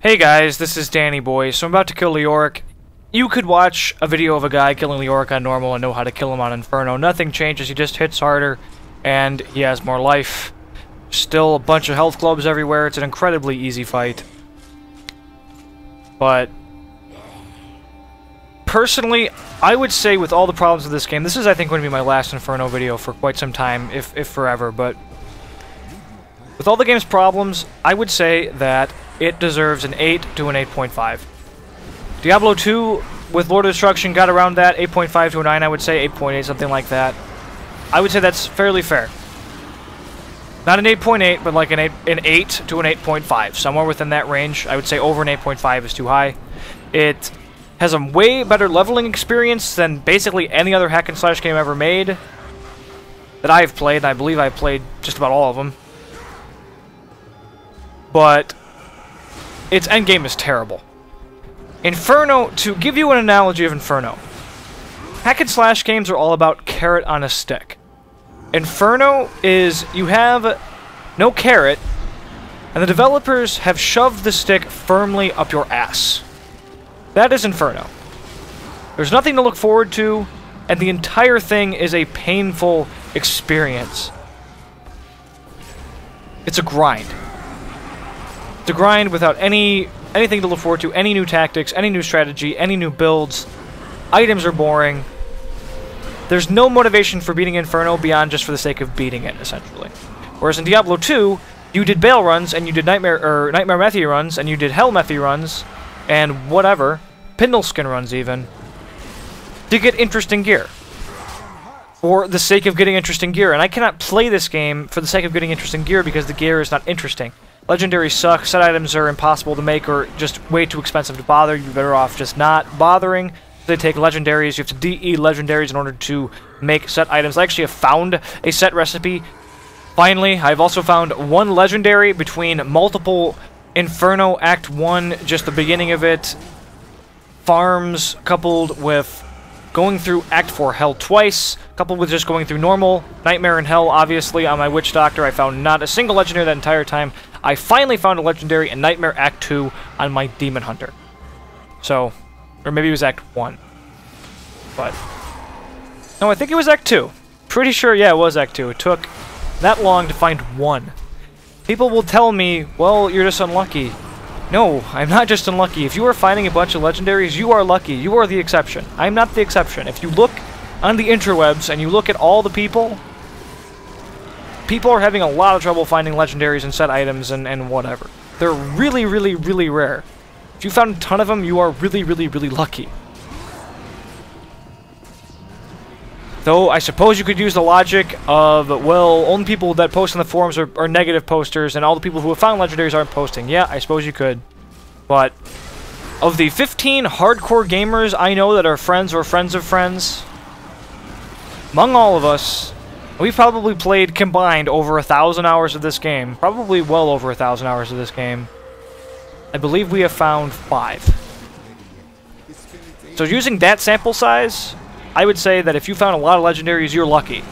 Hey guys, this is Danny Boy. So I'm about to kill Leoric. You could watch a video of a guy killing Leoric on normal and know how to kill him on Inferno. Nothing changes, he just hits harder, and he has more life. Still a bunch of health globes everywhere. It's an incredibly easy fight. But personally, I would say with all the problems with this game, this is I think going to be my last Inferno video for quite some time, if forever, but with all the game's problems, I would say that it deserves an 8 to an 8.5. Diablo 2 with Lord of Destruction got around that, 8.5 to a 9, I would say, 8.8, something like that. I would say that's fairly fair. Not an 8.8, but like an 8 to an 8.5, somewhere within that range. I would say over an 8.5 is too high. It has a way better leveling experience than basically any other hack and slash game ever made that I've played, and I believe I've played just about all of them. But its endgame is terrible. Inferno, to give you an analogy of Inferno, hack and slash games are all about carrot on a stick. Inferno is, you have no carrot, and the developers have shoved the stick firmly up your ass. That is Inferno. There's nothing to look forward to, and the entire thing is a painful experience. It's a grind. It's a grind without anything to look forward to, any new tactics, any new strategy, any new builds. Items are boring. There's no motivation for beating Inferno beyond just for the sake of beating it, essentially. Whereas in Diablo 2, you did Baal runs, and you did Nightmare Methy runs, and you did Hell Methy runs, and whatever, Pindleskin runs even, to get interesting gear. For the sake of getting interesting gear. And I cannot play this game for the sake of getting interesting gear because the gear is not interesting. Legendaries suck, set items are impossible to make or just way too expensive to bother. You're better off just not bothering. They take legendaries, you have to DE legendaries in order to make set items. I actually have found a set recipe. Finally, I've also found one legendary between multiple Inferno Act 1, just the beginning of it, farms coupled with going through Act 4 Hell twice, coupled with just going through normal Nightmare and Hell, obviously, on my Witch Doctor. I found not a single legendary that entire time. I finally found a legendary in Nightmare Act 2 on my Demon Hunter. So, or maybe it was Act 1. But, no, I think it was Act 2. Pretty sure, yeah, it was Act 2. It took that long to find one. People will tell me, well, you're just unlucky. No, I'm not just unlucky. If you are finding a bunch of legendaries, you are lucky. You are the exception. I'm not the exception. If you look on the interwebs and you look at all the people are having a lot of trouble finding legendaries and set items and whatever. They're really, really, really rare. If you found a ton of them, you are really, really, really lucky. Though, I suppose you could use the logic of, well, only people that post on the forums are negative posters, and all the people who have found legendaries aren't posting. Yeah, I suppose you could. But, of the 15 hardcore gamers I know that are friends or friends of friends, among all of us, we've probably played combined over 1,000 hours of this game. Probably well over 1,000 hours of this game. I believe we have found 5. So using that sample size, I would say that if you found a lot of legendaries, you're lucky.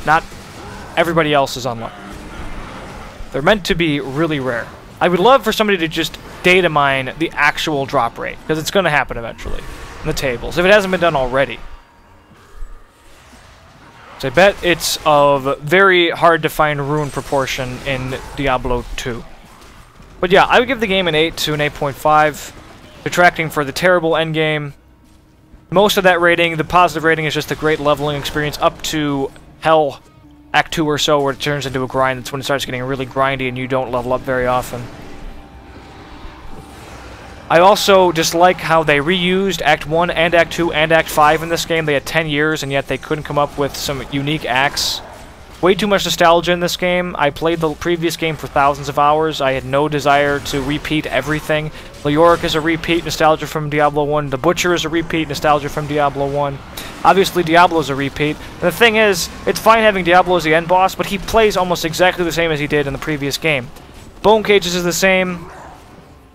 Not everybody else is unlucky. They're meant to be really rare. I would love for somebody to just data mine the actual drop rate, because it's going to happen eventually in the tables, if it hasn't been done already. So I bet it's of very hard to find rune proportion in Diablo 2. But yeah, I would give the game an 8 to an 8.5, detracting for the terrible endgame. Most of that rating, the positive rating, is just the great leveling experience up to Hell Act 2 or so, where it turns into a grind. That's when it starts getting really grindy and you don't level up very often. I also dislike how they reused Act 1 and Act 2 and Act 5 in this game. They had 10 years, and yet they couldn't come up with some unique acts. Way too much nostalgia in this game. I played the previous game for thousands of hours. I had no desire to repeat everything. Leoric is a repeat, nostalgia from Diablo 1. The Butcher is a repeat, nostalgia from Diablo 1. Obviously, Diablo is a repeat. And the thing is, it's fine having Diablo as the end boss, but he plays almost exactly the same as he did in the previous game. Bone Cages is the same.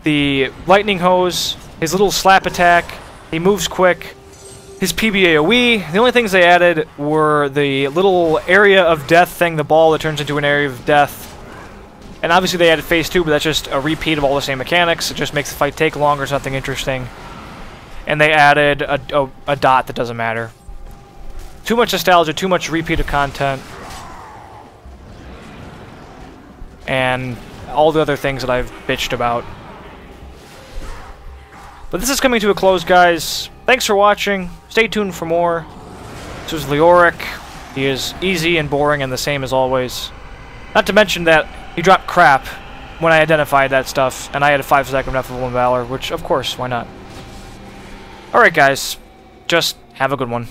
The Lightning Hose, his little slap attack, he moves quick. His PBAOE, the only things they added were the little area of death thing, the ball that turns into an area of death, And obviously they added Phase 2, but that's just a repeat of all the same mechanics. It just makes the fight take longer, something interesting. And they added a dot that doesn't matter. Too much nostalgia, too much repeated content. And all the other things that I've bitched about. But this is coming to a close, guys. Thanks for watching. Stay tuned for more. This was Leoric. He is easy and boring and the same as always. Not to mention that he dropped crap when I identified that stuff, and I had a 5-second Ineffable Valor, which, of course, why not? Alright, guys. Just have a good one.